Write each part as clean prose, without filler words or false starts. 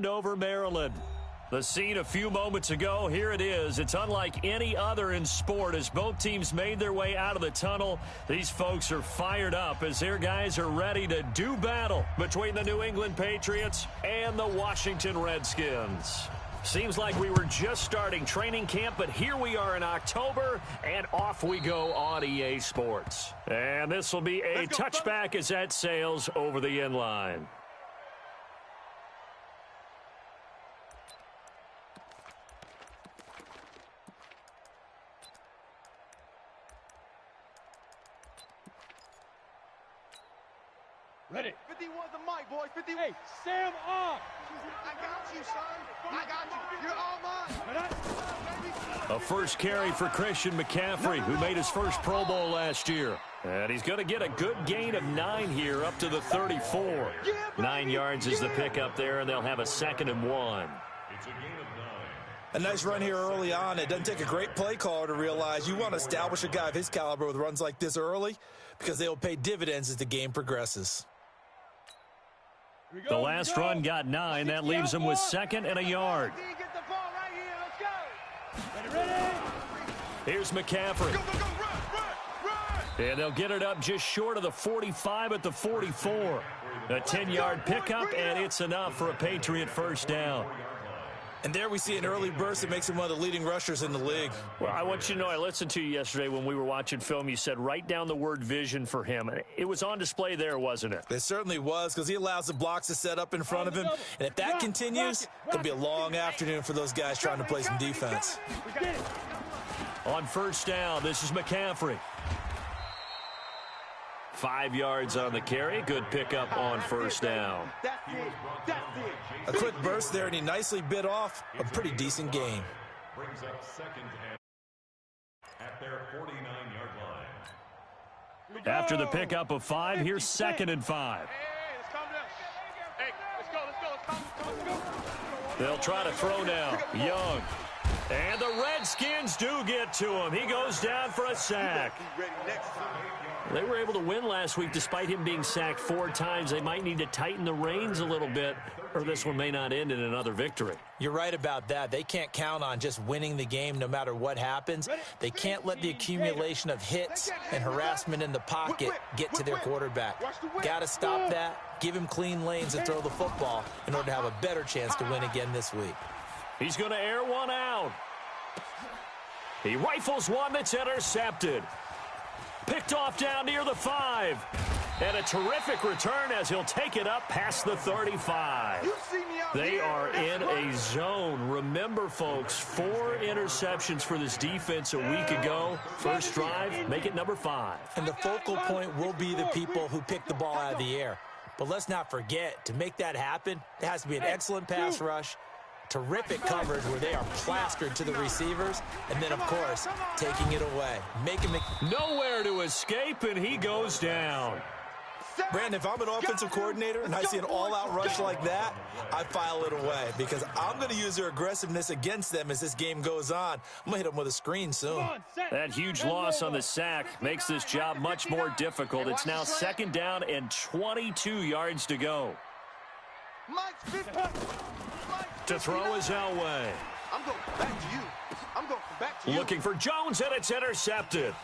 over Maryland. The scene a few moments ago, here it is. It's unlike any other in sport as both teams made their way out of the tunnel. These folks are fired up as their guys are ready to do battle between the New England Patriots and the Washington Redskins. Seems like we were just starting training camp, but here we are in October, and off we go on EA Sports. And this will be a touchback as that sails over the end line. Ready. 51 the mic, boys. 51. Hey, Sam off. I got you, son. I got you. You're all mine. A first carry for Christian McCaffrey, who made his first Pro Bowl last year. And he's going to get a good gain of 9 here up to the 34. 9 yards is the pickup there, and they'll have a 2nd and 1. It's a gain of 9. A nice run here early on. It doesn't take a great play caller to realize you want to establish a guy of his caliber with runs like this early because they will pay dividends as the game progresses. The last run got 9. That leaves him with 2nd and a yard. Here's McCaffrey. And they'll get it up just short of the 45 at the 44. A 10-yard pickup, and it's enough for a Patriot first down. And there we see an early burst that makes him one of the leading rushers in the league. Well, I want you to know, I listened to you yesterday when we were watching film. You said write down the word vision for him. It was on display there, wasn't it? It certainly was, because he allows the blocks to set up in front of him. And if that continues, it'll be a long afternoon for those guys trying to play some defense. On first down, this is McCaffrey. 5 yards on the carry. Good pickup on first down. A quick burst there, and he nicely bit off a pretty decent gain. Brings up 2nd and at their 49-yard line. After the pickup of 5, here's 2nd and 5. Hey, let's go. They'll try to throw now. Young. And the Redskins do get to him. He goes down for a sack. They were able to win last week despite him being sacked 4 times. They might need to tighten the reins a little bit, or this one may not end in another victory. You're right about that. They can't count on just winning the game no matter what happens. They can't let the accumulation of hits and harassment in the pocket get to their quarterback. Got to stop that, give him clean lanes and throw the football in order to have a better chance to win again this week. He's going to air one out. He rifles one that's intercepted. Picked off down near the 5. And a terrific return as he'll take it up past the 35. They are in a zone. Remember, folks, 4 interceptions for this defense a week ago. First drive, make it number 5. And the focal point will be the people who pick the ball out of the air. But let's not forget, to make that happen, there has to be an excellent pass rush, terrific coverage where they are plastered to the receivers, and then, of course, taking it away. Nowhere to escape, and he goes down. Brandon, if I'm an offensive coordinator and I see an all-out rush like that, I file it away because I'm going to use their aggressiveness against them as this game goes on. I'm going to hit them with a screen soon. That huge loss on the sack makes this job much more difficult. It's now 2nd down and 22 yards to go. To throw is Elway. I'm going back to you. I'm going back to you. Looking for Jones, and it's intercepted.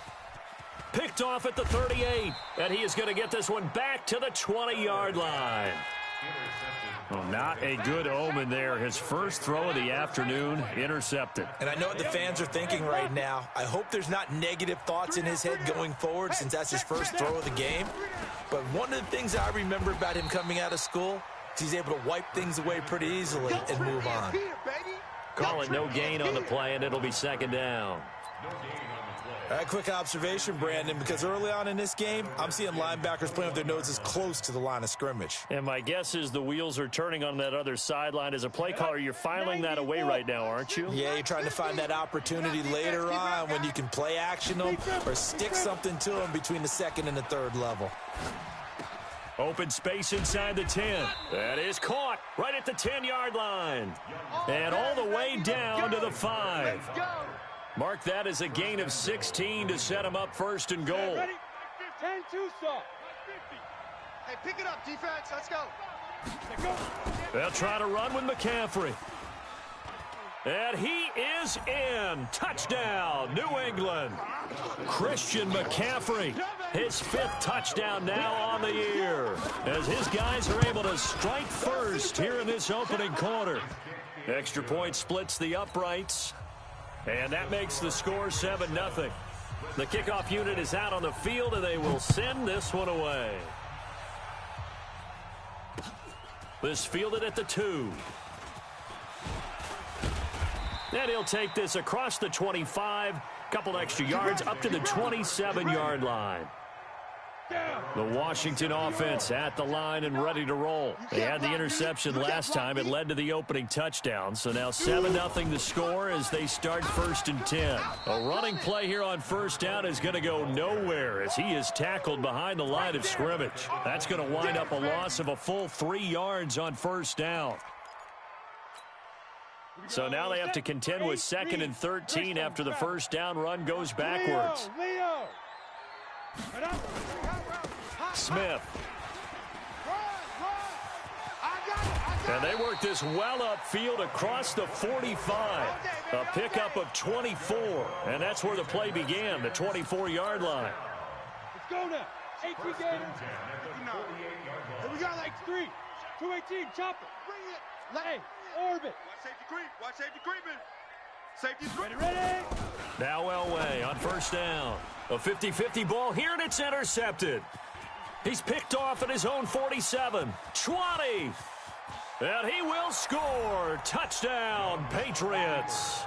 Picked off at the 38, and he is going to get this one back to the 20-yard line. Well, not a good omen there. His first throw of the afternoon, intercepted. And I know what the fans are thinking right now. I hope there's not negative thoughts in his head going forward since that's his first throw of the game. But one of the things I remember about him coming out of school, he's able to wipe things away pretty easily and move on. Call it no gain on the play, and it'll be 2nd down. All right, quick observation, Brandon, because early on in this game, I'm seeing linebackers playing with their noses close to the line of scrimmage. And my guess is the wheels are turning on that other sideline. As a play caller, you're filing that away right now, aren't you? Yeah, you're trying to find that opportunity later on when you can play action them or stick something to them between the 2nd and the 3rd level. Open space inside the 10. That is caught right at the 10-yard line. And all the way down to the 5. Mark that as a gain of 16 to set him up 1st and goal. Hey, pick it up, defense. Let's go. They'll try to run with McCaffrey. And he is in. Touchdown, New England. Christian McCaffrey, his 5th touchdown now on the year, as his guys are able to strike first here in this opening quarter. Extra point splits the uprights, and that makes the score 7-0. The kickoff unit is out on the field, and they will send this one away. This fielded at the 2. And he'll take this across the 25, couple extra yards up to the 27-yard line. The Washington offense at the line and ready to roll. They had the interception last time. It led to the opening touchdown. So now 7-0 the score as they start 1st and 10. A running play here on 1st down is going to go nowhere as he is tackled behind the line of scrimmage. That's going to wind up a loss of a full 3 yards on 1st down. So now they have to contend with 2nd and 13 after the 1st down run goes backwards. Smith. And they work this well upfield across the 45. A pickup of 24. And that's where the play began, the 24-yard line. Let's go now. 18 Gators. Here we go, like 3. 218, chop it. Bring it. Hey, orbit. Watch safety creep. Watch safety creeping. Safety's ready, ready. Now Elway on 1st down. A 50-50 ball here, and it's intercepted. He's picked off at his own 47. 20. And he will score. Touchdown, Patriots.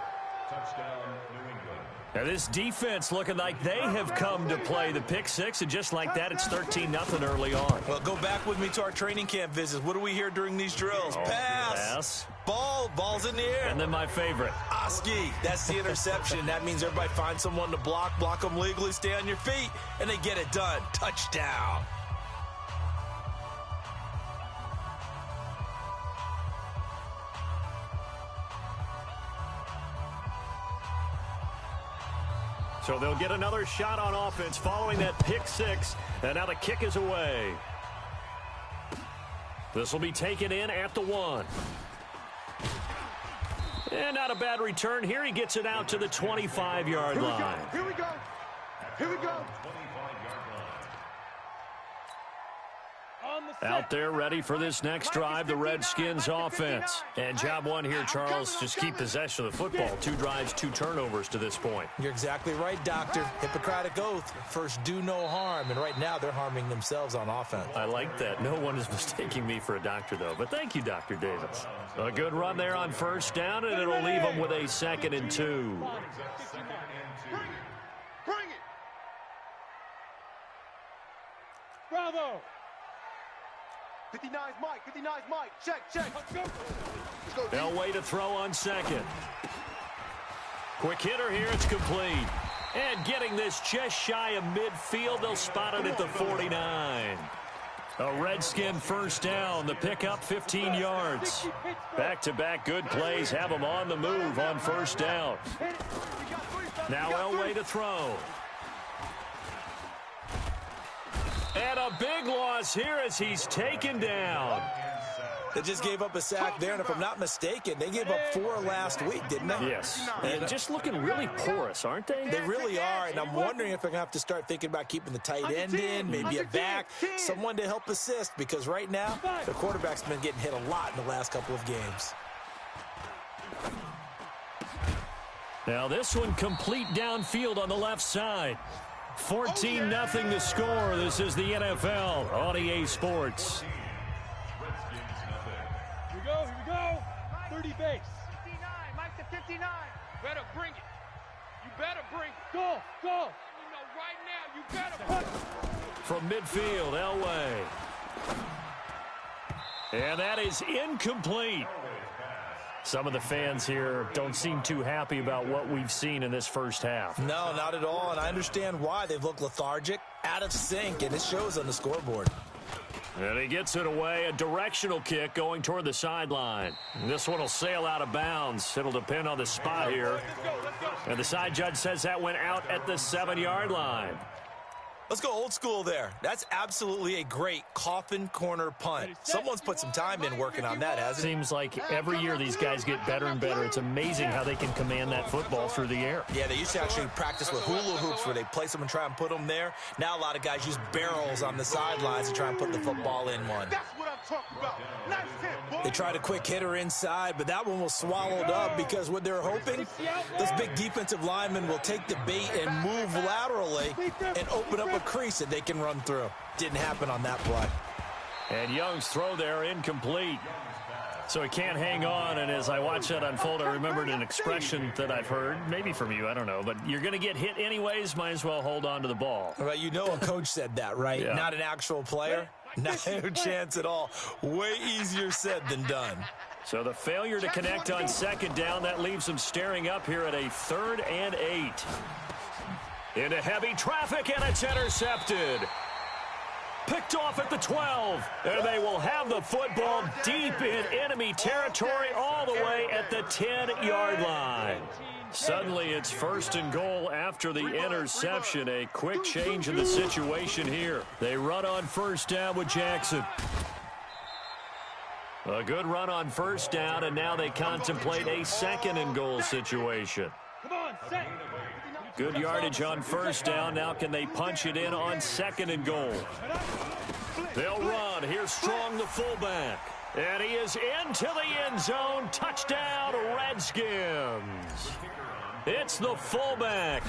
Touchdown, New England. Now this defense looking like they have come to play the pick 6, and just like that, it's 13-0 early on. Well, go back with me to our training camp visits. What do we hear during these drills? Pass. Ball's in the air. And then my favorite. Oski, that's the interception. That means everybody finds someone to block them legally, stay on your feet, and they get it done. Touchdown. So they'll get another shot on offense following that pick 6, and now the kick is away. This will be taken in at the 1. And not a bad return here. He gets it out to the 25-yard line. Here we go. Here we go. Out there ready for this next drive, the Redskins offense. And job 1 here, Charles, just keep possession of the football. 2 drives, 2 turnovers to this point. You're exactly right, Doctor. Hippocratic oath. First, do no harm. And right now, they're harming themselves on offense. I like that. No one is mistaking me for a doctor, though. But thank you, Dr. Davis. A good run there on 1st down, and it'll leave them with a 2nd and 2. Bring it. Bravo. 59's Mike. Check. Let's go. Elway to throw on 2nd. Quick hitter here. It's complete. And getting this just shy of midfield. They'll spot it at the 49. A Redskin 1st down. The pickup 15 yards. Back-to-back good plays have them on the move on 1st down. Now Elway to throw. And a big loss here as he's taken down. They just gave up a sack there, and if I'm not mistaken, they gave up 4 last week, didn't they? Yes. And just looking really porous, aren't they? They really are, and I'm wondering if they're going to have to start thinking about keeping the tight end in, maybe a back, someone to help assist, because right now, the quarterback's been getting hit a lot in the last couple of games. Now this one complete downfield on the left side. 14-0 the score. This is the NFL on EA Sports. Here we go. 30 base. 59, Mike to 59. Better bring it. You better bring it. Go. You know right now, you better put it. From midfield, Elway. And that is incomplete. Some of the fans here don't seem too happy about what we've seen in this first half. No, not at all, and I understand why. They've looked lethargic, out of sync, and it shows on the scoreboard. And he gets it away, a directional kick going toward the sideline. This one will sail out of bounds. It'll depend on the spot here. And the side judge says that went out at the 7-yard line. Let's go old school there. That's absolutely a great coffin corner punt. Someone's put some time in working on that, hasn't it? Seems like every year these guys get better and better. It's amazing how they can command that football through the air. Yeah, they used to actually practice with hula hoops where they place them and try and put them there. Now a lot of guys use barrels on the sidelines to try and put the football in one. That's what I'm talking about. Nice hit, boy. They tried a quick hitter inside, but that one was swallowed up because what they're hoping, this big defensive lineman will take the bait and move laterally and open up a crease that they can run through. Didn't happen on that play. And Young's throw there incomplete. So he can't hang on, and as I watched that unfold, I remembered an expression that I've heard, maybe from you, I don't know, but you're going to get hit anyways, might as well hold on to the ball. Well, you know a coach said that, right? Yeah. Not an actual player. Not a chance at all. Way easier said than done. So the failure to connect on second down, that leaves them staring up here at a 3rd and 8. Into heavy traffic, and it's intercepted. Picked off at the 12, and they will have the football deep in enemy territory all the way at the 10-yard line. Suddenly, it's 1st and goal after the interception. A quick change in the situation here. They run on 1st down with Jackson. A good run on 1st down, and now they contemplate a 2nd and goal situation. Come on, set. Good yardage on 1st down. Now can they punch it in on 2nd and goal? They'll run. Here's Strong, the fullback. And he is into the end zone. Touchdown, Redskins. It's the fullback.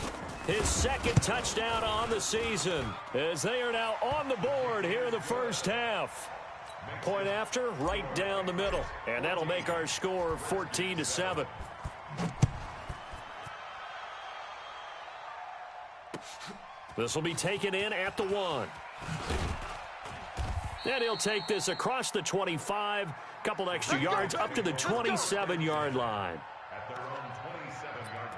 His 2nd touchdown on the season as they are now on the board here in the first half. Point after, right down the middle. And that'll make our score 14-7. This will be taken in at the 1. And he'll take this across the 25, couple extra yards up to the 27-yard line. At their own 27-yard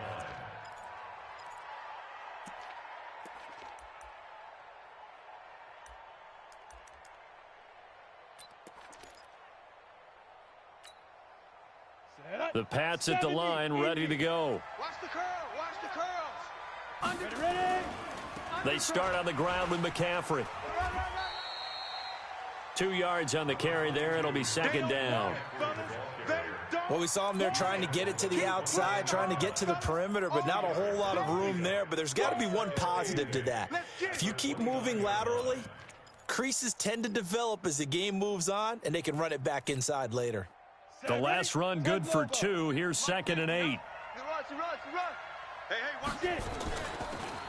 line. The Pats at the line, ready to go. Watch the curl. Watch the curls. Ready. They start on the ground with McCaffrey. 2 yards on the carry there. It'll be 2nd down. Well, we saw them there trying to get it to the outside, trying to get to the perimeter, but not a whole lot of room there. But there's got to be one positive to that. If you keep moving laterally, creases tend to develop as the game moves on, and they can run it back inside later. The last run good for 2. Here's 2nd and 8. Hey, watch it.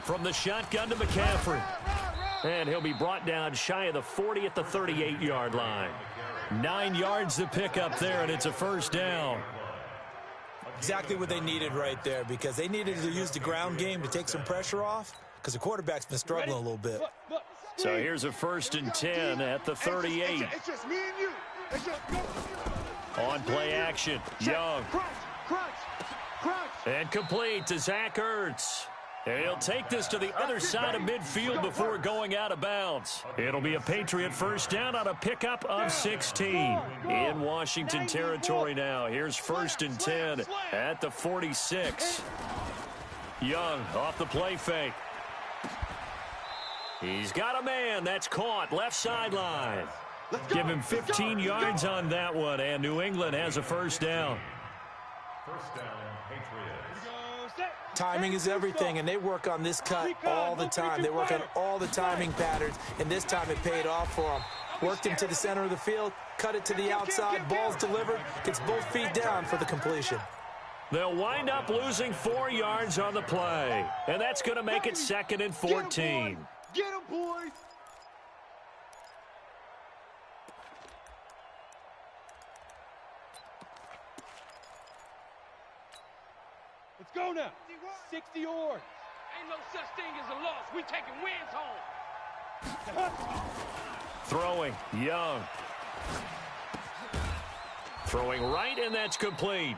From the shotgun to McCaffrey. And he'll be brought down shy of the 40 at the 38-yard line. 9 yards to pick up there, and it's a 1st down. Exactly what they needed right there, because they needed to use the ground game to take some pressure off, because the quarterback's been struggling a little bit. So here's a 1st and 10 at the 38. It's just me and you. It's just go. On play action, Young. Crunch. And complete to Zach Ertz. And he'll take this to the other side of midfield before going out of bounds. It'll be a Patriot 1st down on a pickup of 16. In Washington territory now. Here's 1st and 10 at the 46. Young off the play fake. He's got a man. That's caught. Left sideline. Give him 15 yards on that one, and New England has a 1st down. 1st down, Patriots. Timing is everything, and they work on this cut all the time. They work on all the timing patterns, and this time it paid off for them. Worked him to the center of the field, cut it to the outside, ball's delivered, gets both feet down for the completion. They'll wind up losing 4 yards on the play, and that's going to make it 2nd and 14. Get him, boys. Let's go now. 60 yards. Ain't no such thing as a loss. We taking wins home. Throwing, Young. Throwing right, and that's complete.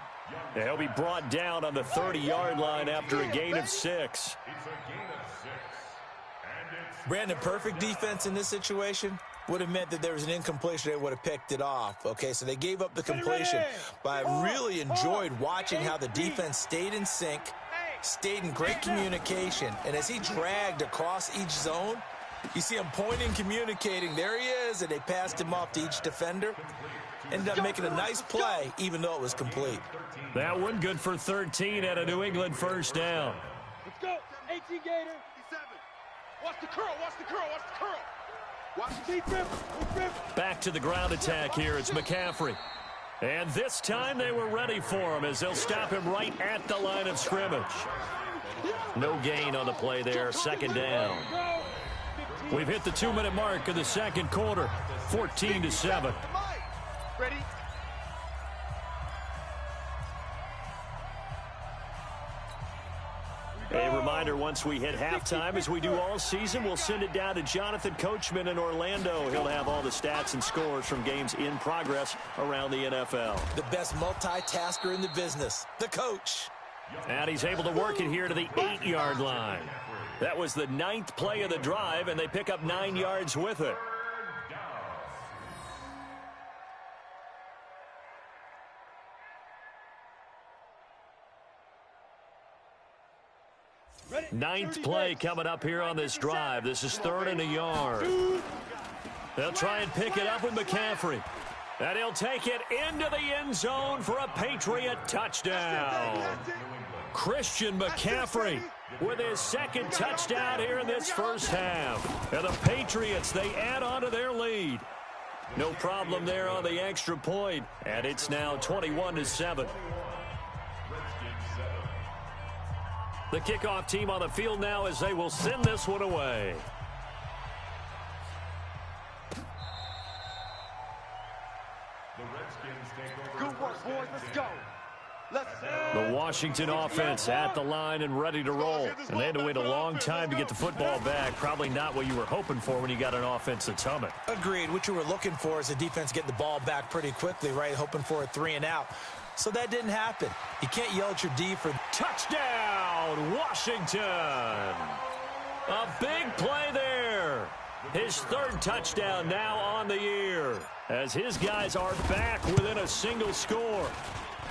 And he'll be brought down on the 30-yard line after a gain of 6. It's a gain of 6. And it's Brandon, perfect defense in this situation would have meant that there was an incompletion. They would have picked it off. Okay, so they gave up the completion. But I really enjoyed watching how the defense stayed in sync, stayed in great communication. And as he dragged across each zone, You see him pointing, communicating. There he is, and they passed him off to each defender. Ended up making a nice play, even though it was complete. That one good for 13 at a New England first down. Let's go. 18 Gator. 7. Watch the curl. Watch the curl. Watch the curl. Watch the deep rip. Back to the ground attack here. It's McCaffrey. And this time they were ready for him as they'll stop him right at the line of scrimmage. No gain on the play there. Second down. We've hit the 2-minute mark of the second quarter. 14-7. Ready? A reminder, once we hit halftime, as we do all season, we'll send it down to Jonathan Coachman in Orlando. He'll have all the stats and scores from games in progress around the NFL. The best multitasker in the business, the coach. And he's able to work it here to the 8-yard line. That was the 9th play of the drive, and they pick up 9 yards with it. Ninth play coming up here on this drive. This is 3rd and a yard. They'll try and pick it up with McCaffrey. And he'll take it into the end zone for a Patriot touchdown. Christian McCaffrey with his second touchdown here in this first half. And the Patriots, they add on to their lead. No problem there on the extra point. And it's now 21-7. The kickoff team on the field now as they will send this one away. Good work, boys. Let's go. The Washington offense at the line and ready to roll. And they had to wait a long time to get the football back. Probably not what you were hoping for when you got an offense that's humming. Agreed. What you were looking for is the defense getting the ball back pretty quickly, right? Hoping for a 3-and-out. So that didn't happen. You can't yell at your D for touchdown, Washington. A big play there. His 3rd touchdown now on the year as his guys are back within a single score.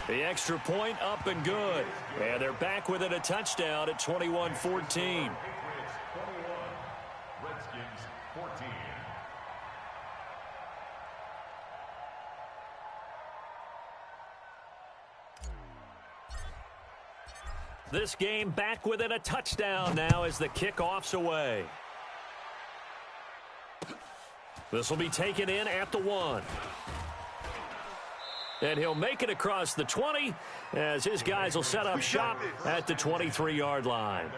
The extra point up and good. And they're back within a touchdown at 21-14. This game back within a touchdown now as the kickoff's away. This will be taken in at the 1. And he'll make it across the 20 as his guys will set up shop at the 23-yard line.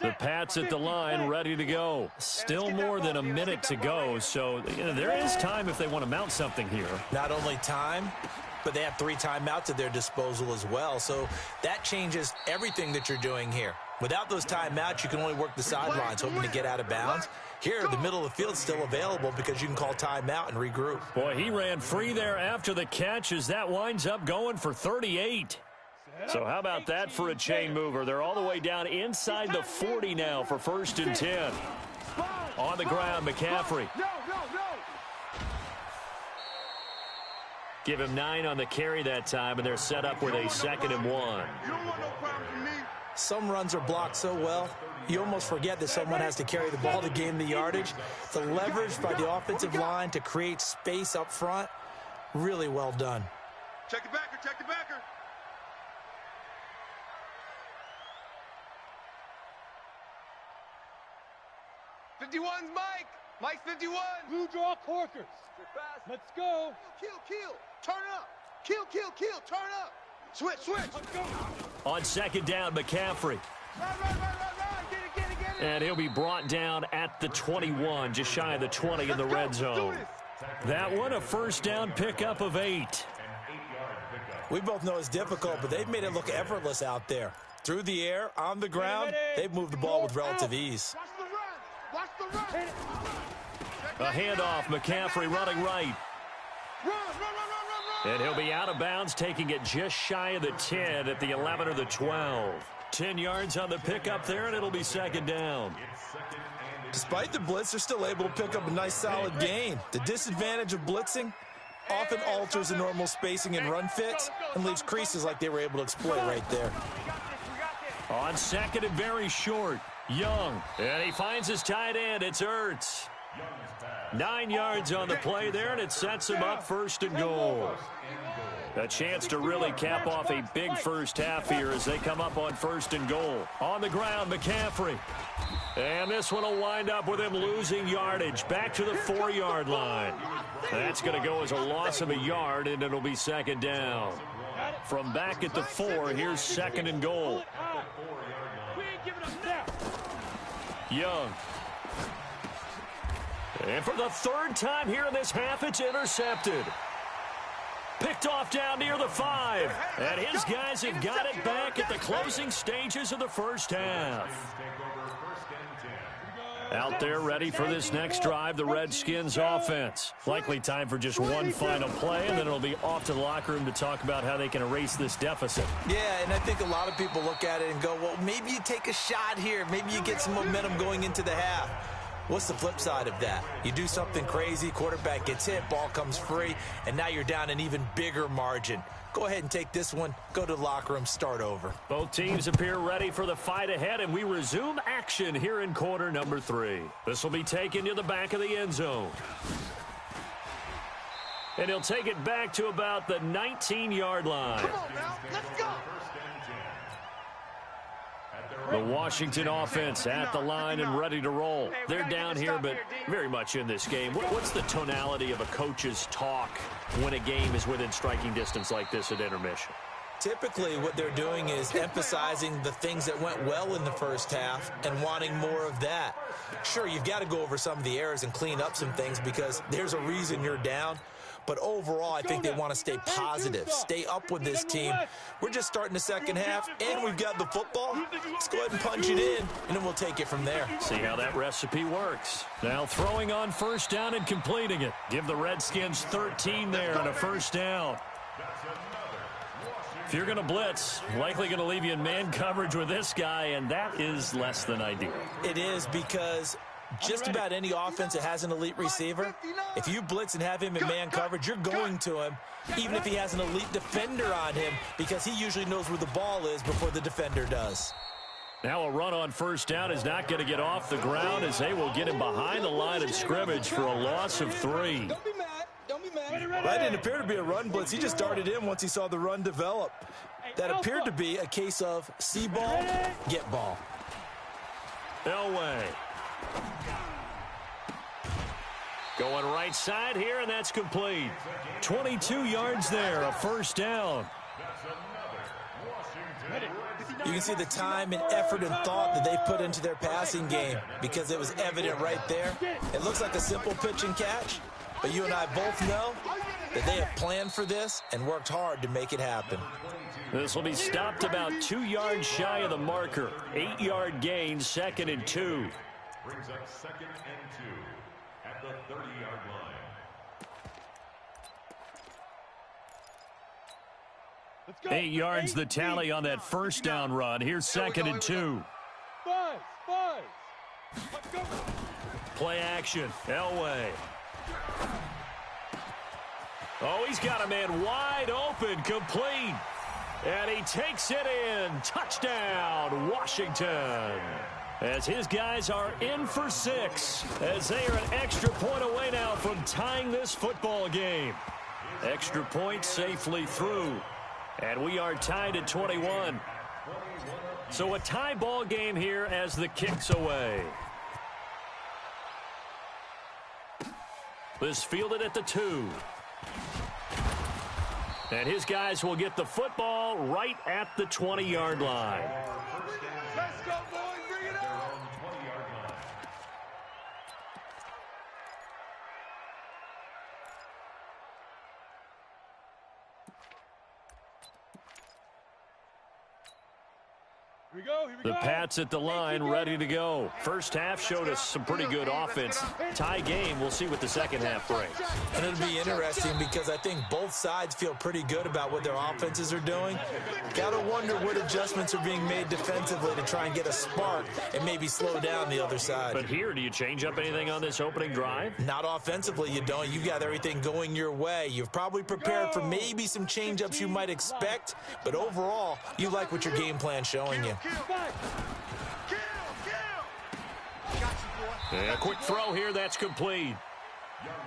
The Pats at the line ready to go. Still more than a minute to go, so there is time if they want to mount something here. Not only time, but they have 3 timeouts at their disposal as well. So that changes everything that you're doing here. Without those timeouts, you can only work the sidelines, hoping to get out of bounds. Here, the middle of the field is still available because you can call timeout and regroup. Boy, he ran free there after the catch as that winds up going for 38. So how about that for a chain mover? They're all the way down inside the 40 now for 1st and 10. On the ground, McCaffrey. Give him 9 on the carry that time, and they're set up with a 2nd and 1. Some runs are blocked so well, you almost forget that someone has to carry the ball to gain the yardage. The leverage by the offensive line to create space up front, really well done. Check the backer, check the backer. '51's Mike. Mike's 51. Blue draw Corkers. Let's go. Kill. Turn up. Kill. Turn up. Switch. Let's go. On 2nd down, McCaffrey. Run. Get it. And he'll be brought down at the 21, just shy of the 20 in the red zone. That one, a 1st down pickup of 8. We both know it's difficult, but they've made it look effortless out there. Through the air, on the ground, they've moved the ball with relative ease. Watch the run. A handoff, McCaffrey running right. Run. And he'll be out of bounds, taking it just shy of the 10 at the 11 or the 12. 10 yards on the pickup there, and it'll be 2nd down. Despite the blitz, they're still able to pick up a nice solid gain. The disadvantage of blitzing often alters the normal spacing and run fits and leaves creases like they were able to exploit right there. On second and very short, Young. And he finds his tight end. It's Ertz. 9 yards on the play there, and it sets him up first and goal. A chance to really cap off a big first half here as they come up on first and goal. On the ground, McCaffrey. And this one will wind up with him losing yardage back to the 4-yard line. That's going to go as a loss of a yard, and it'll be second down. From back at the 4, here's second and goal. Young. And for the third time here in this half, it's intercepted. Picked off down near the 5. And his guys have got it back at the closing stages of the first half. Out there ready for this next drive, the Redskins offense. Likely time for just one final play, and then it'll be off to the locker room to talk about how they can erase this deficit. Yeah, and I think a lot of people look at it and go, well, maybe you take a shot here. Maybe you get some momentum going into the half. What's the flip side of that? You do something crazy, quarterback gets hit, ball comes free, and now you're down an even bigger margin. Go ahead and take this one, go to the locker room, start over. Both teams appear ready for the fight ahead, and we resume action here in quarter number 3. This will be taken to the back of the end zone. And he'll take it back to about the 19-yard line. Come on now, let's go. The Washington offense at the line and ready to roll. They're down here, but very much in this game. What's the tonality of a coach's talk when a game is within striking distance like this at intermission? Typically, what they're doing is emphasizing the things that went well in the first half and wanting more of that. Sure, you've got to go over some of the errors and clean up some things because there's a reason you're down. But overall, I think they want to stay positive, stay up with this team. We're just starting the second half, and we've got the football. Let's go ahead and punch it in, and then we'll take it from there. See how that recipe works. Now throwing on first down and completing it. Give the Redskins 13 there on a first down. If you're going to blitz, likely going to leave you in man coverage with this guy, and that is less than ideal. It is because just about any offense that has an elite receiver, if you blitz and have him in man coverage, you're going to him, even if he has an elite defender on him, because he usually knows where the ball is before the defender does. Now a run on first down is not going to get off the ground as they will get him behind the line of scrimmage for a loss of 3. Don't be mad. Don't be mad. That didn't appear to be a run blitz. He just darted in once he saw the run develop. That appeared to be a case of see ball, get ball. Elway. Going right side here, and that's complete. 22 yards there, a first down. You can see the time and effort and thought that they put into their passing game because it was evident right there. It looks like a simple pitch and catch, but you and I both know that they have planned for this and worked hard to make it happen. This will be stopped about 2 yards shy of the marker. 8-yard gain, second and 2. Brings up second and 2 at the 30-yard line. Let's go. 8 yards the tally on that first down run. Here's second and 2. Buzz. Let's go. Play action. Elway. Oh, he's got a man wide open, complete. And he takes it in. Touchdown, Washington. As his guys are in for 6, as they are an extra point away now from tying this football game. Extra point safely through. And we are tied at 21. So a tie ball game here as the kick's away. This fielded at the 2. And his guys will get the football right at the 20-yard line. Let's go, boys. Bring it on. Here we go. The Pats at the line, ready to go. First half showed us some pretty good offense. Tie game, we'll see what the second half brings. And it'll be interesting because I think both sides feel pretty good about what their offenses are doing. Got to wonder what adjustments are being made defensively to try and get a spark and maybe slow down the other side. But here, do you change up anything on this opening drive? Not offensively, you don't. You've got everything going your way. You've probably prepared for maybe some change-ups you might expect, but overall, you like what your game plan's showing you. And a quick throw here, that's complete.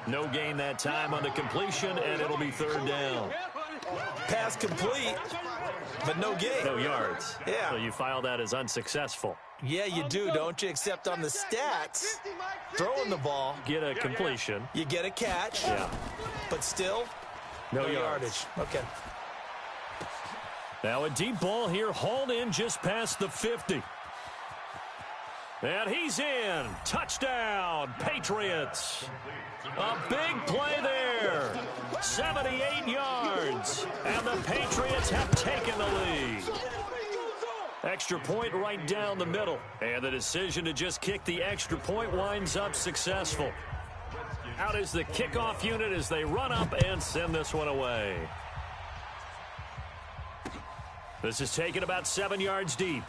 No gain that time on the completion, and it'll be third down. Pass complete, but no gain. No yards. Yeah. So you file that as unsuccessful. Yeah, you do, don't you? Except on the stats, throwing the ball, Get a completion. you get a catch, Yeah. but still, No no yardage. yardage. Okay. Now a deep ball here, hauled in just past the 50. And he's in. Touchdown, Patriots. A big play there. 78 yards. And the Patriots have taken the lead. Extra point right down the middle. And the decision to just kick the extra point winds up successful. Out is the kickoff unit as they run up and send this one away. This is taken about 7 yards deep.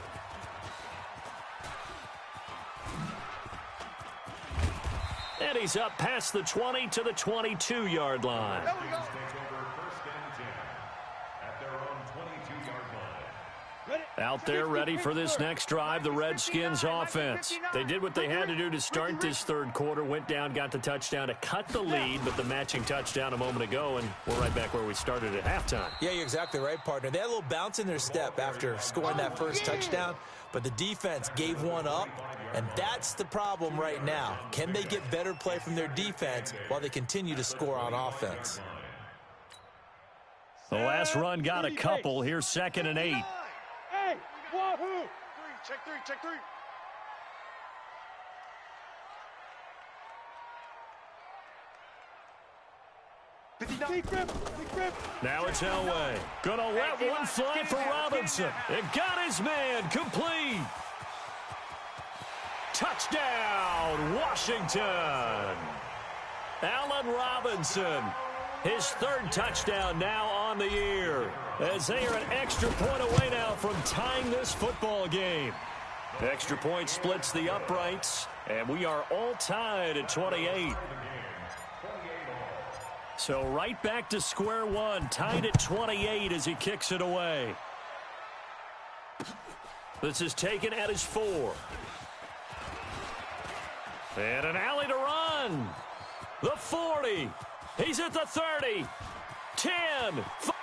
And he's up past the 20 to the 22-yard line. Out there ready for this next drive, the Redskins offense. They did what they had to do to start this third quarter, went down, got the touchdown to cut the lead, but the matching touchdown a moment ago, and we're right back where we started at halftime. Yeah, you're exactly right, partner. They had a little bounce in their step after scoring that first touchdown, but the defense gave one up, and that's the problem right now. Can they get better play from their defense while they continue to score on offense? The last run got a couple. Here's 2nd and 8. Hey, wahoo! Check three, check three. Big grip. Now it's Elway. Gonna let one fly for Robinson. It got his man complete. Touchdown, Washington. Allen Robinson. His third touchdown now on the year, as they are an extra point away now from tying this football game. Extra point splits the uprights, and we are all tied at 28. So right back to square one, tied at 28 as he kicks it away. This is taken at his 4. And an alley to run. The 40. He's at the 30, 10,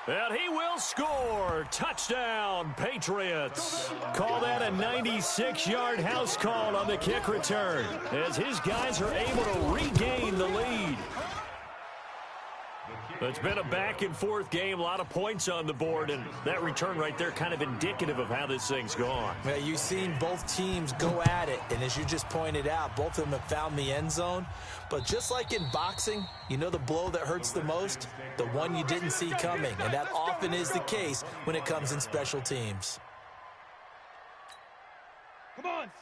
and he will score. Touchdown, Patriots. Call that a 96-yard house call on the kick return, as his guys are able to regain the lead. It's been a back-and-forth game, a lot of points on the board, and that return right there kind of indicative of how this thing's gone. Yeah, you've seen both teams go at it, and as you just pointed out, both of them have found the end zone. But just like in boxing, you know the blow that hurts the most? The one you didn't see coming, and that often is the case when it comes in special teams.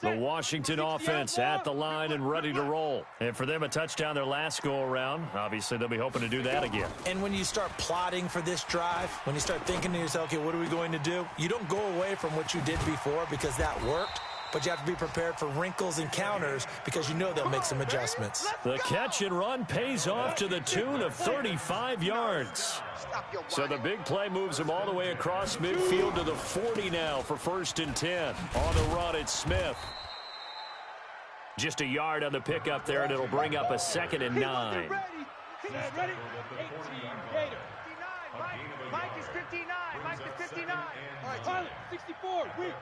The Washington offense at the line and ready to roll. And for them, a touchdown their last go-around. Obviously, they'll be hoping to do that again. And when you start plotting for this drive, when you start thinking to yourself, okay, what are we going to do? You don't go away from what you did before because that worked, but you have to be prepared for wrinkles and counters because you know they'll make some adjustments. The catch and run pays off to the tune of 35 yards. So the big play moves him all the way across midfield to the 40 now for 1st and 10. On the run, it's Smith. Just a yard on the pickup there, and it'll bring up a 2nd and 9. Ready? 18 Gator. Mike is 59. Mike is 59. All right, Tyler, 64. Weak.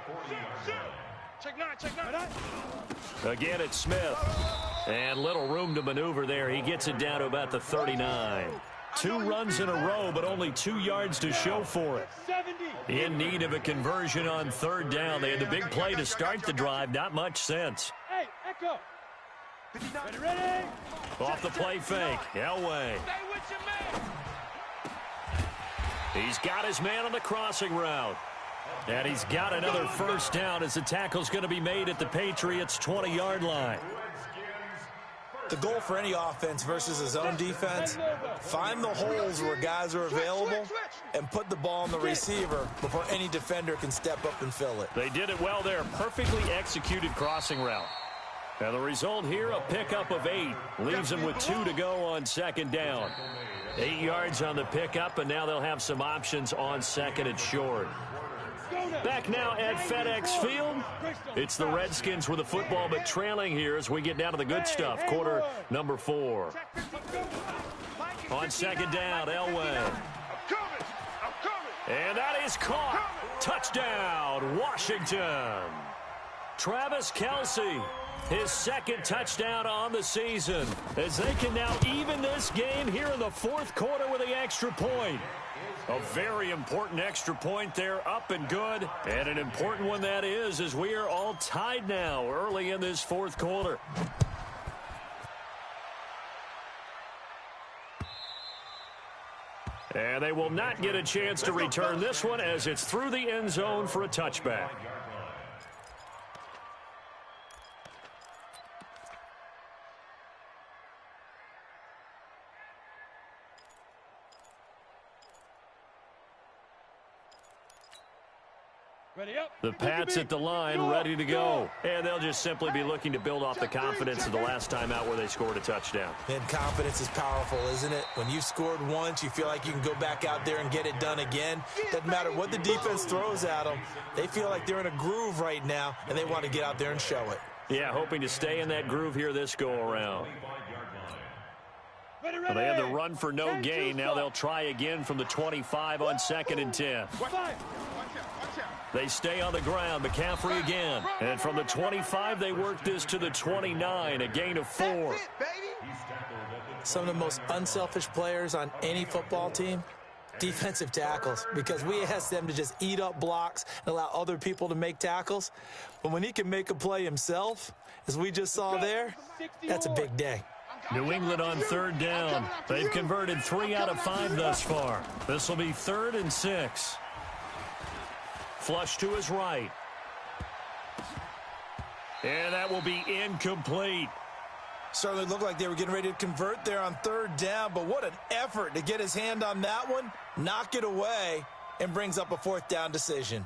Check 9. Again, it's Smith. And little room to maneuver there. He gets it down to about the 39. 2 runs in a row, but only 2 yards to show for it. 70. In need of a conversion on 3rd down. They had the big play to start the drive. Not much sense. Hey, Echo. Ready? Off the play fake. Elway. Stay with your man. He's got his man on the crossing route. And he's got another 1st down as the tackle's going to be made at the Patriots' 20-yard line. The goal for any offense versus his own defense, find the holes where guys are available and put the ball on the receiver before any defender can step up and fill it. They did it well there. Perfectly executed crossing route. And the result here, a pickup of 8. Leaves them with 2 to go on 2nd down. 8 yards on the pickup, and now they'll have some options on 2nd and short. Go now. Back now at FedEx Field. It's the Redskins with the football, but trailing here as we get down to the good stuff. Quarter number 4. On second down, Elway. And that is caught. Touchdown, Washington. Travis Kelce, his second touchdown on the season, as they can now even this game here in the fourth quarter with the extra point. A very important extra point there, up and good. And an important one that is, as we are all tied now early in this fourth quarter. And they will not get a chance to return this one as it's through the end zone for a touchback. The Pats at the line, ready to go. And they'll just simply be looking to build off the confidence of the last time out where they scored a touchdown. And confidence is powerful, isn't it? When you've scored once, you feel like you can go back out there and get it done again. Doesn't matter what the defense throws at them. They feel like they're in a groove right now, and they want to get out there and show it. Yeah, hoping to stay in that groove here this go-around. Well, they had the run for no gain. Now they'll try again from the 25 on 2nd and 10. They stay on the ground. McCaffrey again. And from the 25, they work this to the 29, a gain of 4. Some of the most unselfish players on any football team, defensive tackles, because we ask them to just eat up blocks and allow other people to make tackles. But when he can make a play himself, as we just saw there, that's a big day. New England on 3rd down. They've converted 3 out of 5 thus far. This will be 3rd and 6. Flush to his right. And that will be incomplete. Certainly looked like they were getting ready to convert there on 3rd down, but what an effort to get his hand on that one, knock it away, and brings up a 4th down decision.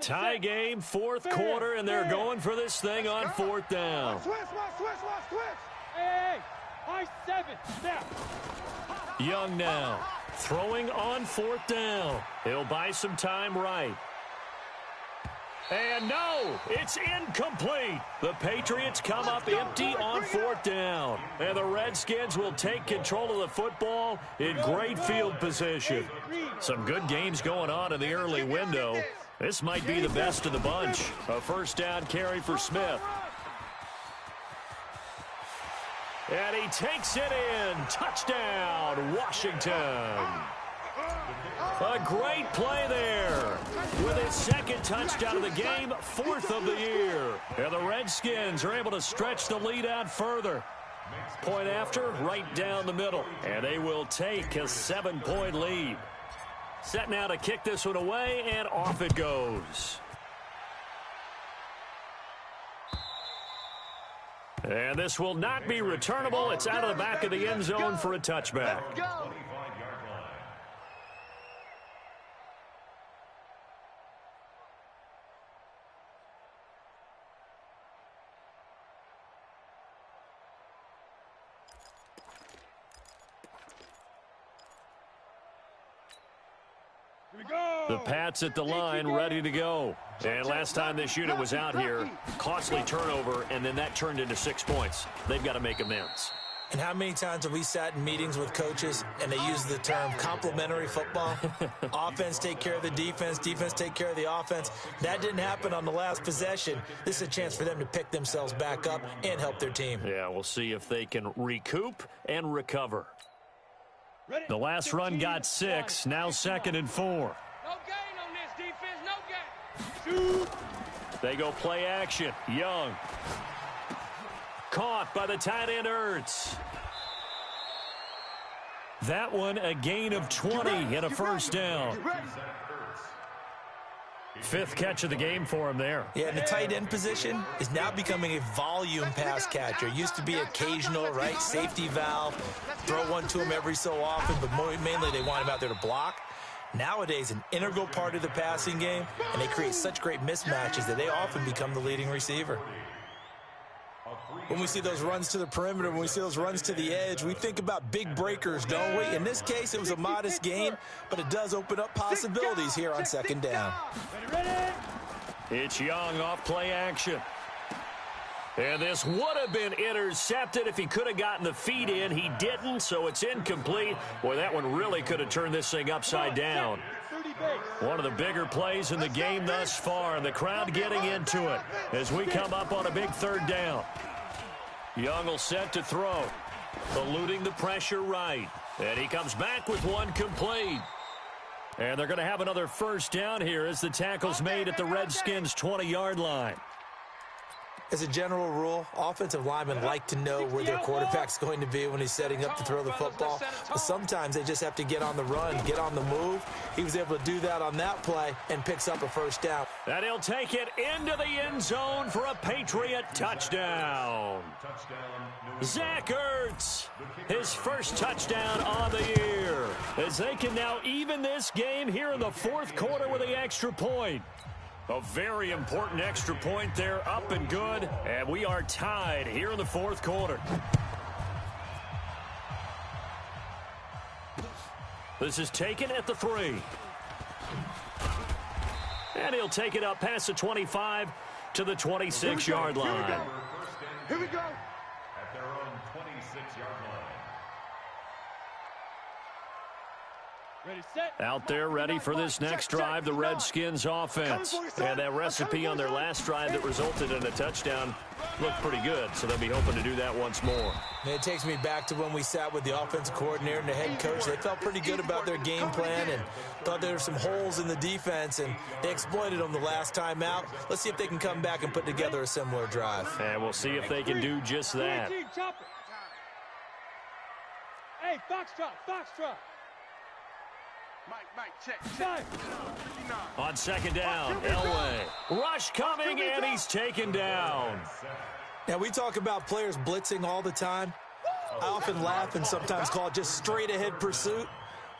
Tie game, 4th quarter, and they're going for this thing on 4th down. Switch. Hey, high 7, now. Young now, throwing on 4th down. He'll buy some time right. And no, it's incomplete. The Patriots come up empty on 4th down. And the Redskins will take control of the football in great field position. Some good games going on in the early window. This might be the best of the bunch. A 1st down carry for Smith. And he takes it in. Touchdown, Washington. A great play there. With his 2nd touchdown of the game, 4th of the year. And the Redskins are able to stretch the lead out further. Point after, right down the middle. And they will take a 7-point lead. Set now to kick this one away, and off it goes. And this will not be returnable. It's out of the back of the end zone for a touchback. The Pats at the line, ready to go. And last time this unit was out here, costly turnover, and then that turned into 6 points. They've got to make amends. And how many times have we sat in meetings with coaches and they use the term complementary football? Offense take care of the defense, defense take care of the offense. That didn't happen on the last possession. This is a chance for them to pick themselves back up and help their team. Yeah, we'll see if they can recoup and recover. The last run got 6, now 2nd and 4. No gain on this defense, no gain. Shoot. They go play action. Young. Caught by the tight end Ertz. That one a gain of 20 and a 1st down. 5th catch of the game for him there. Yeah, and the tight end position is now becoming a volume pass catcher. Used to be occasional, right? Safety valve. Throw one to him every so often, but mainly they want him out there to block. Nowadays, an integral part of the passing game, and they create such great mismatches that they often become the leading receiver. A 3 When we see those runs to the perimeter, when we see those runs to the edge, we think about big breakers, don't we? In this case, it was a modest gain, but it does open up possibilities here on second down. It's Young off play action. And this would have been intercepted if he could have gotten the feet in. He didn't, so it's incomplete. Boy, that one really could have turned this thing upside down. One of the bigger plays in the game thus far, and the crowd getting into it as we come up on a big third down. Young will set to throw, eluding the pressure right. And he comes back with one complete. And they're going to have another first down here as the tackle's made at the Redskins' 20-yard line. As a general rule, offensive linemen like to know where their quarterback's going to be when he's setting up to throw the football. But sometimes they just have to get on the run, get on the move. He was able to do that on that play and picks up a first down. And he'll take it into the end zone for a Patriot touchdown. Zach Ertz, his first touchdown on the year, as they can now even this game here in the fourth quarter with the extra point. A very important extra point there, up and good, and we are tied here in the fourth quarter. This is taken at the 3. And he'll take it up past the 25 to the 26-yard line. Here we go. At their own 26-yard line. Out there ready for this next drive, the Redskins offense. And that recipe on their last drive that resulted in a touchdown looked pretty good, so they'll be hoping to do that once more. And it takes me back to when we sat with the offensive coordinator and the head coach. They felt pretty good about their game plan and thought there were some holes in the defense, and they exploited them the last time out. Let's see if they can come back and put together a similar drive. And we'll see if they can do just that. Hey, Foxtrot. Mike, check. On second down, Elway. Rush coming, and he's taken down. Now, we talk about players blitzing all the time. I often laugh and sometimes call it just straight-ahead pursuit.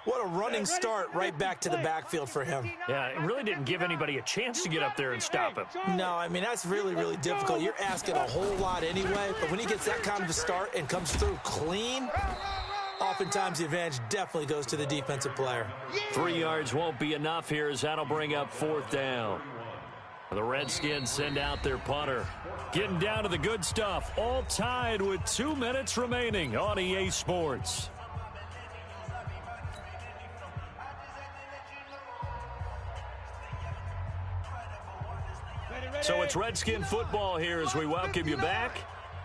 What a running start right back to the backfield for him. Yeah, it really didn't give anybody a chance to get up there and stop him. No, I mean, that's really, really difficult. You're asking a whole lot anyway, but when he gets that kind of a start and comes through clean, oftentimes the advantage definitely goes to the defensive player. 3 yards won't be enough here as that'll bring up fourth down. The Redskins send out their punter. Getting down to the good stuff, all tied with 2 minutes remaining on EA Sports. So it's Redskin football here as we welcome you back.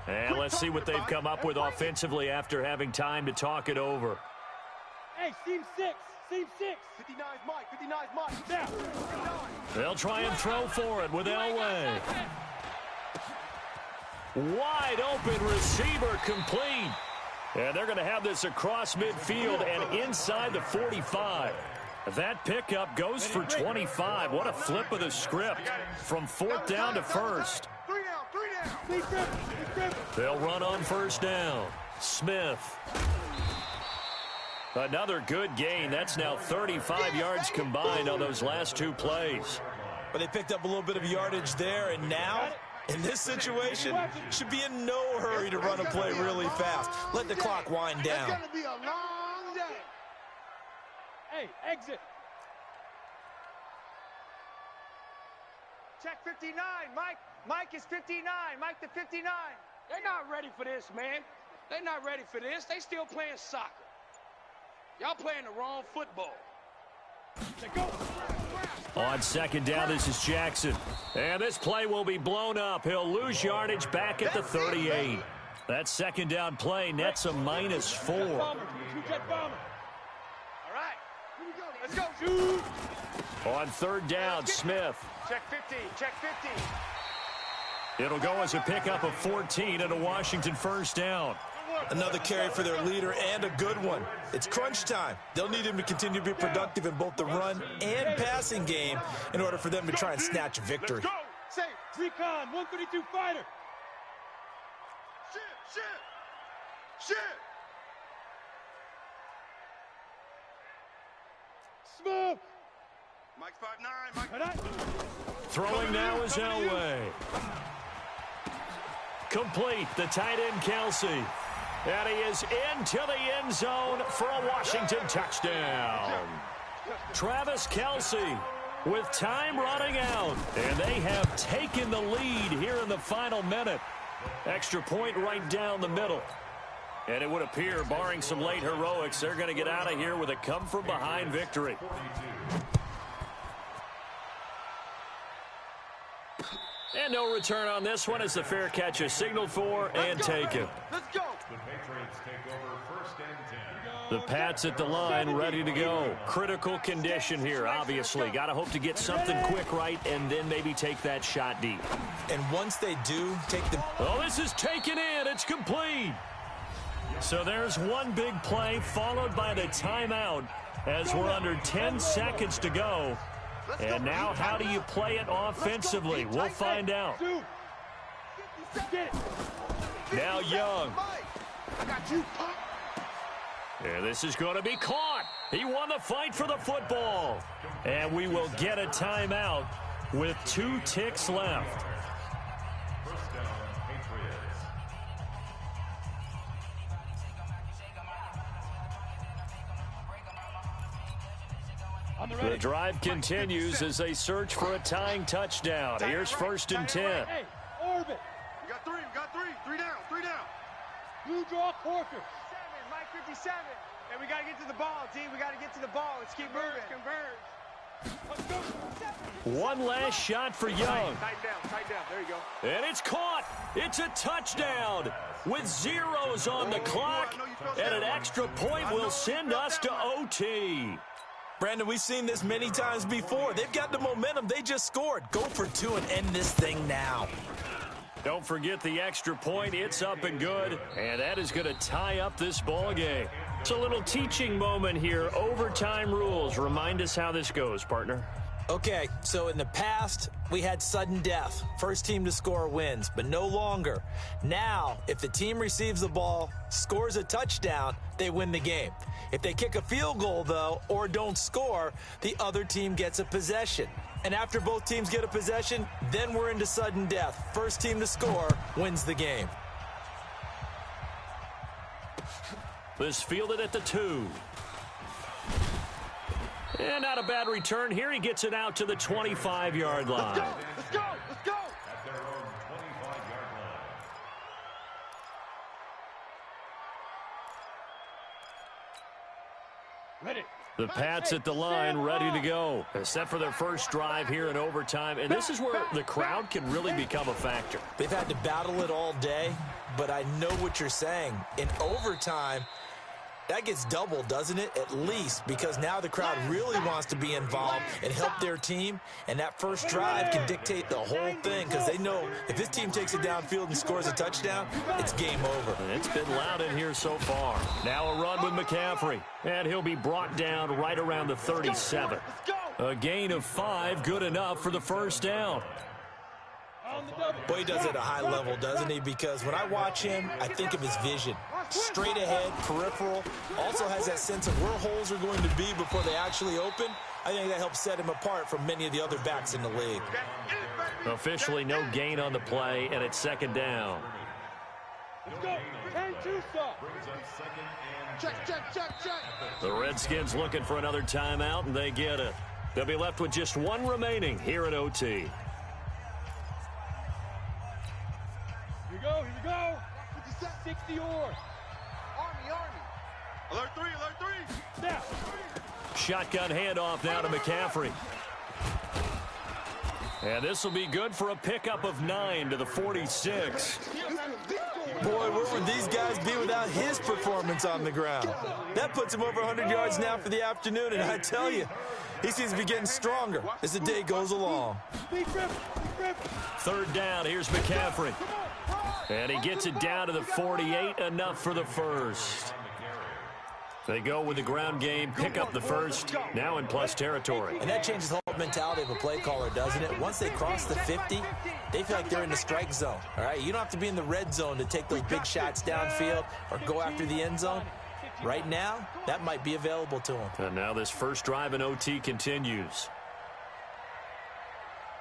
And let's see what they've come up with offensively after having time to talk it over. Hey, seam 6. 59's Mike. Now. They'll try and throw for it with Elway. Wide open receiver complete. And they're going to have this across midfield and inside the 45. That pickup goes for 25. What a flip of the script from fourth down to first. 3 down. They'll run on first down. Smith. Another good gain. That's now 35 yards combined on those last 2 plays. But they picked up a little bit of yardage there, and now, in this situation, should be in no hurry to run a play really fast. Let the clock wind down. It's going to be a long day. Hey, exit. Check 59, Mike. Mike is 59. Mike to 59. They're not ready for this, man. They're not ready for this. They still playing soccer. Y'all playing the wrong football. On second down, this is Jackson. And this play will be blown up. He'll lose yardage back at the 38. That second down play nets a -4. All right. Let's go. Shoot. On third down, Smith. Check 50. Check 50. It'll go as a pickup of 14 and a Washington first down. Another carry for their leader and a good one. It's crunch time. They'll need him to continue to be productive in both the run and passing game in order for them to try and snatch a victory. Let's go. Say, Recon, 132 fighter. Shit. Smoke. Mike's 5'9". Throwing now is Elway. complete. The tight end, Kelce. And he is into the end zone for a Washington touchdown. Travis Kelce with time running out. And they have taken the lead here in the final minute. Extra point right down the middle. And it would appear, barring some late heroics, they're going to get out of here with a come-from-behind victory. And no return on this one as the fair catch is signaled for and taken. Let's go. The Patriots take over 1st and 10. The Pats at the line, ready to go. Critical condition here, obviously. Got to hope to get something quick right and then maybe take that shot deep. And once they do, take the... Oh, this is taken in. It's complete. So there's one big play followed by the timeout as we're under 10 seconds to go. And now how do you play it offensively? We'll find out. Now Young. And this is going to be caught. He won the fight for the football. And we will get a timeout with 2 ticks left. First down, Patriots. The drive continues as they search for a tying touchdown. Here's 1st and 10. Hey, Orbit. We got 3. We got 3. 3 down. 3 down. You draw quarter. 7, Mike 57. And we got to get to the ball, team. We got to get to the ball. Let's keep moving. Converge. Let's go. 7. One last shot for Young. Tight down. Tight down. There you go. And it's caught. It's a touchdown with zeros on the clock. And an extra point will send us to OT. Brandon, we've seen this many times before. They've got the momentum. They just scored. Go for 2 and end this thing now. Don't forget the extra point. It's up and good. And that is going to tie up this ball game. It's a little teaching moment here. Overtime rules. Remind us how this goes, partner. Okay, so in the past, we had sudden death. First team to score wins, but no longer. Now, if the team receives the ball, scores a touchdown, they win the game. If they kick a field goal, though, or don't score, the other team gets a possession. And after both teams get a possession, then we're into sudden death. First team to score wins the game. This fielded at the 2. And not a bad return here. He gets it out to the 25-yard line. Let's go. Let's go. At their own 25-yard line. Ready. The Pats at the line, ready to go. Set for their first drive here in overtime. And this is where the crowd can really become a factor. They've had to battle it all day, but I know what you're saying. In overtime, that gets doubled, doesn't it? At least, because now the crowd really wants to be involved and help their team, and that first drive can dictate the whole thing because they know if this team takes it downfield and scores a touchdown, it's game over. And it's been loud in here so far. Now a run with McCaffrey, and he'll be brought down right around the 37. A gain of 5, good enough for the first down. Boy, he does it at a high level, doesn't he? Because when I watch him, I think of his vision. Straight ahead, peripheral. Also has that sense of where holes are going to be before they actually open. I think that helps set him apart from many of the other backs in the league. Officially no gain on the play, and it's 2nd down. Let's go. 10-2 stop. Check. The Redskins looking for another timeout, and they get it. They'll be left with just 1 remaining here at OT. Here we go. 60 or. Army. Alert 3. Now. Shotgun handoff now to McCaffrey. And this will be good for a pickup of 9 to the 46. Boy, where would these guys be without his performance on the ground? That puts him over 100 yards now for the afternoon, and I tell you, he seems to be getting stronger as the day goes along. 3rd down, here's McCaffrey. And he gets it down to the 48, enough for the first. They go with the ground game, pick up the first, now in plus territory. And that changes the whole mentality of a play caller, doesn't it? Once they cross the 50, they feel like they're in the strike zone, all right? You don't have to be in the red zone to take those big shots downfield or go after the end zone. Right now, that might be available to them. And now this first drive in OT continues.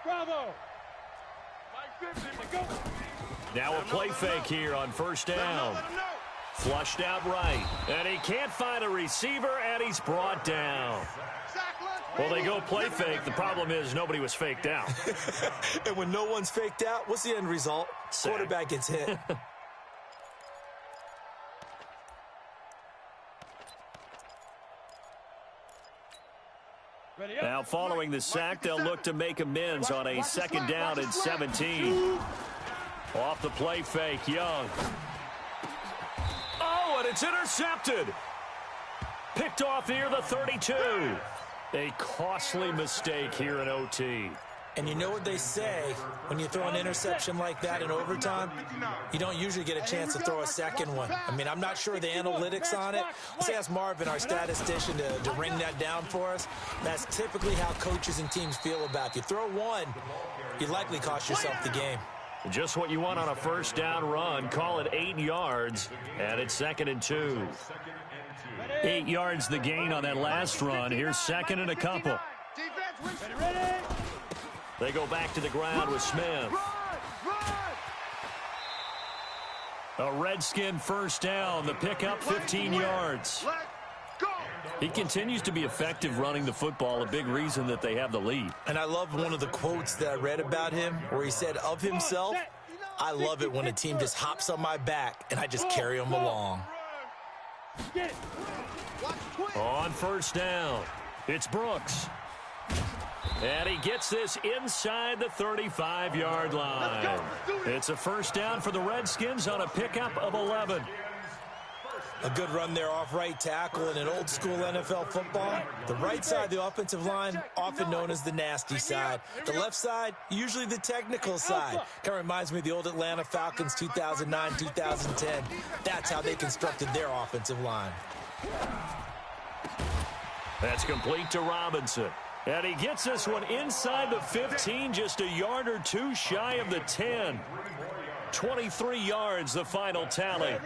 Bravo. 50, go. Now a play fake here on first down. Flushed out right. And he can't find a receiver, and he's brought down. Well, they go play fake. The problem is nobody was faked out. And when no one's faked out, what's the end result? Sack. Quarterback gets hit. Now following the sack, they'll look to make amends on a second down and 17. Off the play fake, Young. Oh, and it's intercepted. Picked off near the 32. A costly mistake here in OT. And you know what they say, when you throw an interception like that in overtime, you don't usually get a chance to throw a second one. I mean, I'm not sure the analytics on it. Let's ask Marvin, our statistician, to ring that down for us. That's typically how coaches and teams feel about it. You throw one, you likely cost yourself the game. Just what you want on a first down run. Call it 8 yards, and it's 2nd and 2. 8 yards the gain on that last run. Here's 2nd and a couple. They go back to the ground with Smith. A Redskin first down. The pickup, 15 yards. He continues to be effective running the football, a big reason that they have the lead. And I love one of the quotes that I read about him where he said of himself, I love it when a team just hops on my back and I just carry them along. On first down, it's Brooks. And he gets this inside the 35-yard line. It's a first down for the Redskins on a pickup of 11. A good run there off right tackle in an old-school NFL football. The right side of the offensive line, often known as the nasty side. The left side, usually the technical side. Kind of reminds me of the old Atlanta Falcons 2009-2010. That's how they constructed their offensive line. That's complete to Robinson. And he gets this one inside the 15, just a yard or two shy of the 10. 23 yards, the final tally.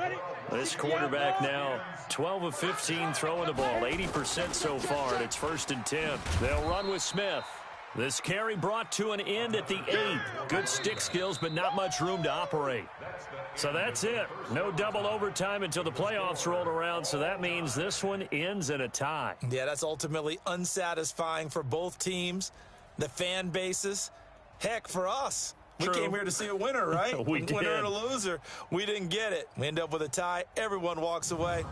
This quarterback now 12 of 15 throwing the ball, 80% so far, and it's 1st and 10. They'll run with Smith. This carry brought to an end at the 8. Good stick skills, but not much room to operate. So that's it. No double overtime until the playoffs roll around, so that means this one ends in a tie. Yeah, that's ultimately unsatisfying for both teams, the fan bases. Heck, for us. True. We came here to see a winner, right? We did. Winner and a loser. We didn't get it. We end up with a tie. Everyone walks away.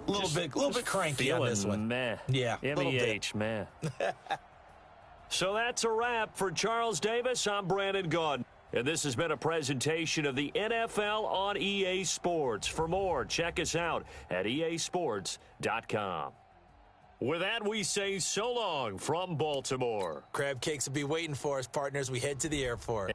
A little bit cranky on this one. Meh. Yeah, MEH, meh. So that's a wrap for Charles Davis. I'm Brandon Gaudin. And this has been a presentation of the NFL on EA Sports. For more, check us out at easports.com. With that, we say so long from Baltimore. Crab cakes will be waiting for us, partners. We head to the airport.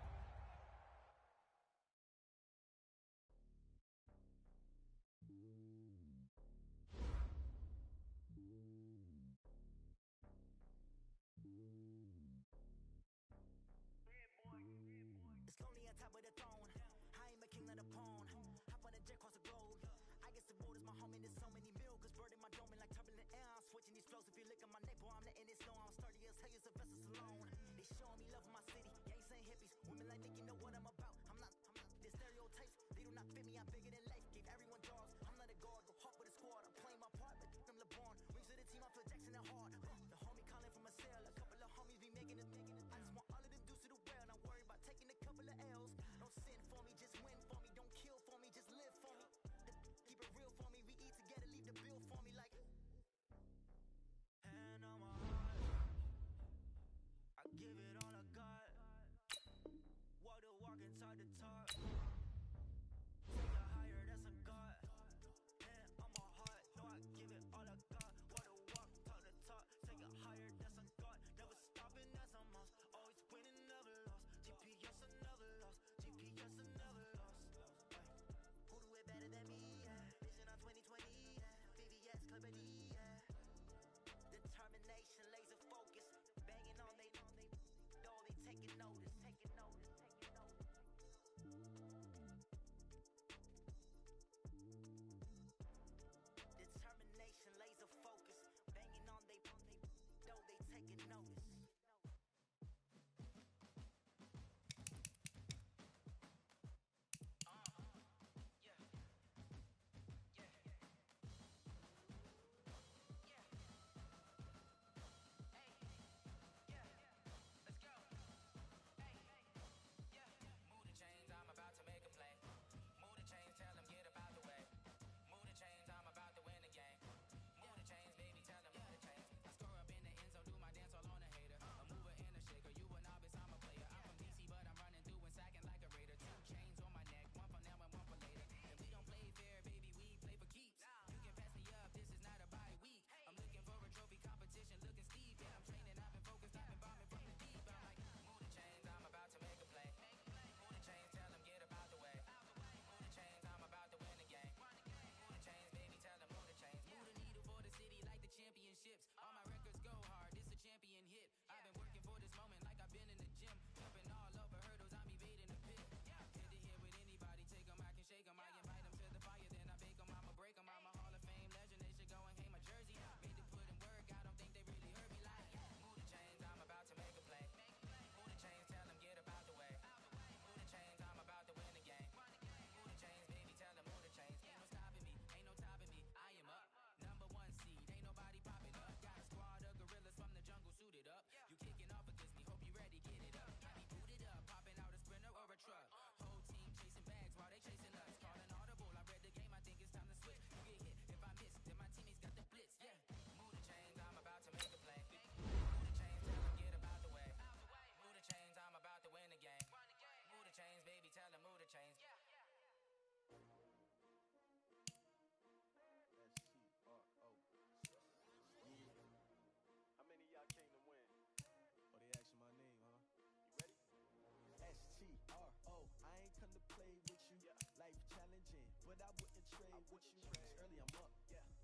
but I wouldn't trade with you. Early, I'm up.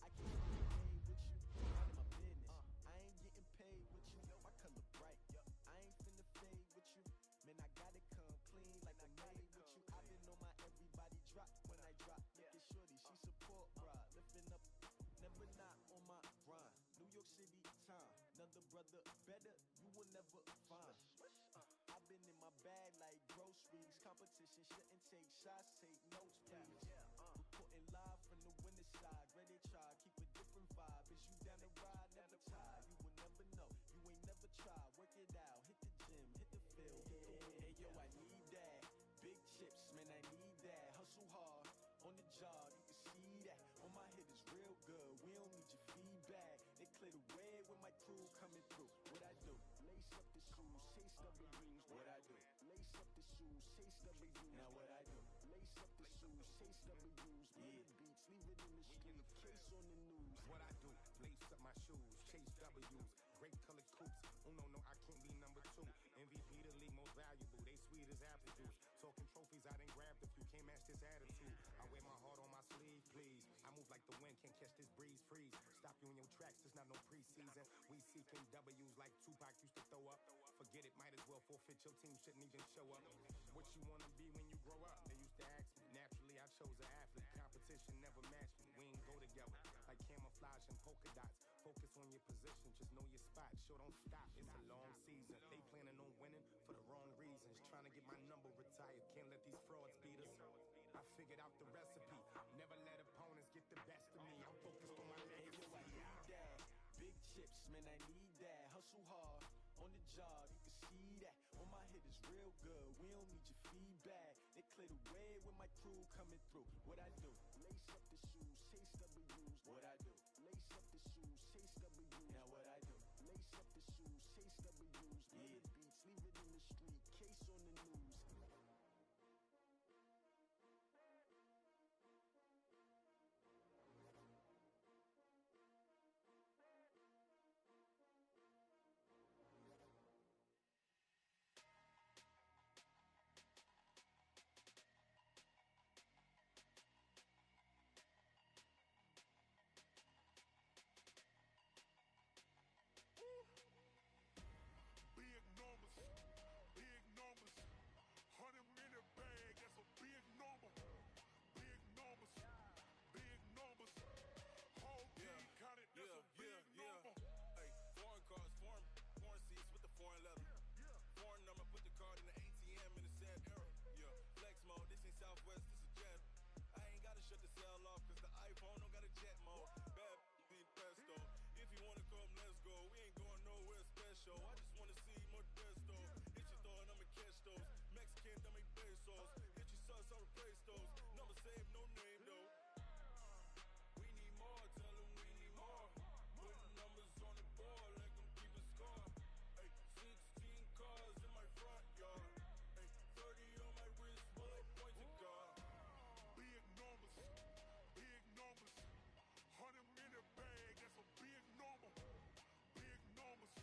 I can't get paid with you. Out of my business. I ain't getting paid with you. My color bright. I ain't finna fade with you. Man, I gotta come clean like I made with you. I been on my everybody drop when I drop. Look at shorty, she support, bruh. Lifting up, never not on my grind. New York City time, another brother better, you will never find. I've been in my bag like groceries. Competition shouldn't take shots, take notes, please. Reporting live from the winning side. Ready to try, keep a different vibe. Is you down the ride, never tired. You will never know, you ain't never tried. Work it out, hit the gym, hit the field, hit the win. Hey yo, I need that. Big chips, man, I need that. Hustle hard, on the job, you can see that. On my hit is real good, we don't need your feedback. They clear the way when my crew coming through. What I do? Lace up the shoes, chase W's. What I do? Lace up the shoes, chase W's. Now what I do? Lace up the shoes, chase W's. Yeah, beats, leave it in the street, case on the news. What I do? Lace up my shoes, chase W's. Great colored coops. Oh no, I can't be number 2. MVP the league most valuable. They sweet as apple juice. Talking trophies I done grabbed if you can't match this attitude. I wear my heart on my sleeve, please. I move like the wind, can't catch this breeze, freeze. Stop you in your tracks, there's not no preseason. We seeking W's like Tupac used to throw up. Forget it, might as well forfeit, your team shouldn't even show up. What you wanna be when you grow up? They used to ask me. Naturally, I chose an athlete. Competition never matched me. We ain't go together. Like camouflage and polka dots. Focus on your position, just know your spot. Sure, don't stop, it's a long season. They planning on winning for the wrong reasons. Trying to get my number retired, can't let these frauds beat us. I figured out the recipe. Never let opponents get the best of me. I'm focused on my legacy. I need that. Big chips, man, I need that. Hustle hard, on the job, you can see that. On my hit is real good, we don't need your feedback. They clear the way when my crew coming through. What I do? Lace up the shoes, chase W's. What I do? Lace up the shoes, chase W's. Now what I do? Lace up the shoes, chase W's. Yeah, beats, leave it in the street, case on the news. Big numbers, 100-minute bag, that's a big number. Big numbers, whole team counted, that's a big number. Hey, foreign cars, foreign seats with the foreign leather. Foreign number, put the card in the ATM in the sad era. Yeah, flex mode, this ain't Southwest, this is Jet. I ain't gotta shut the cell off, cause the iPhone don't got a jet mode. Bad need pesto. If you wanna come, let's go. We ain't going nowhere special. I just wanna see more desto. Hit your throw and I'ma catch those. Mexican, I make pesos. Hit your sauce, I'll replace those. Number save, no name though. We need more, tell them we need more. Putting numbers on the board, like them keep a score. Hey, 16 cars in my front yard. Hey, 30 on my wrist, bullet point to God. Big numbers, 100-minute bag, that's a big number. Big numbers,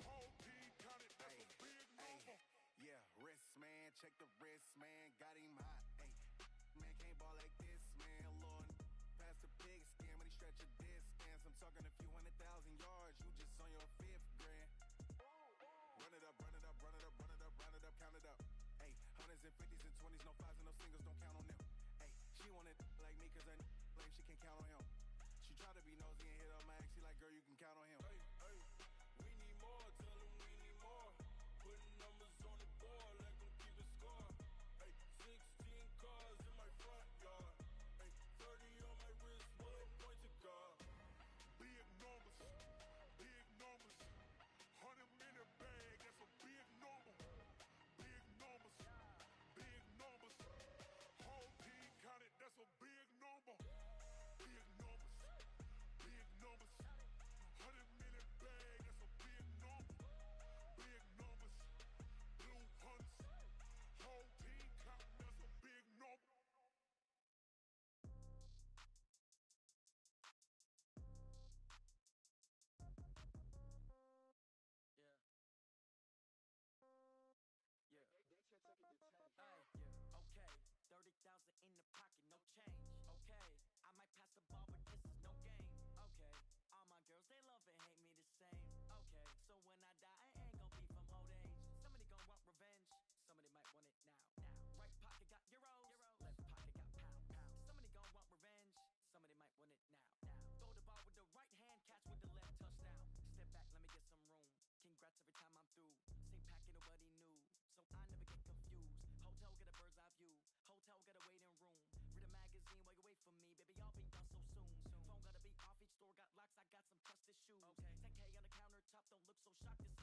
whole team counted, that's a big number. Yeah, wrist man, check the wrist man, got him hot. Ay, man can't ball like this, man. Lord, past the pig skin when he stretch a distance. I'm talking a few 100,000 yards, you just on your 5th grand. Run it up, count it up. Ay, 100s and 50s and 20s, no 5s and no singles, don't count on them. Ay, she want it like me cause her blame, she can't count on him. She try to be nosy and hit up my ex, she like, girl, you can count on him. Hey, we need more, tell them we need more. Putting numbers on the board, like them keep a score. Hey, 16 cars in my front yard. Hey, 30 on my wrist, bullet point to God. Big numbers, 100-minute bag, that's a big number. Big numbers, whole team counted, that's a big number. Big numbers, don't look so shocked. It's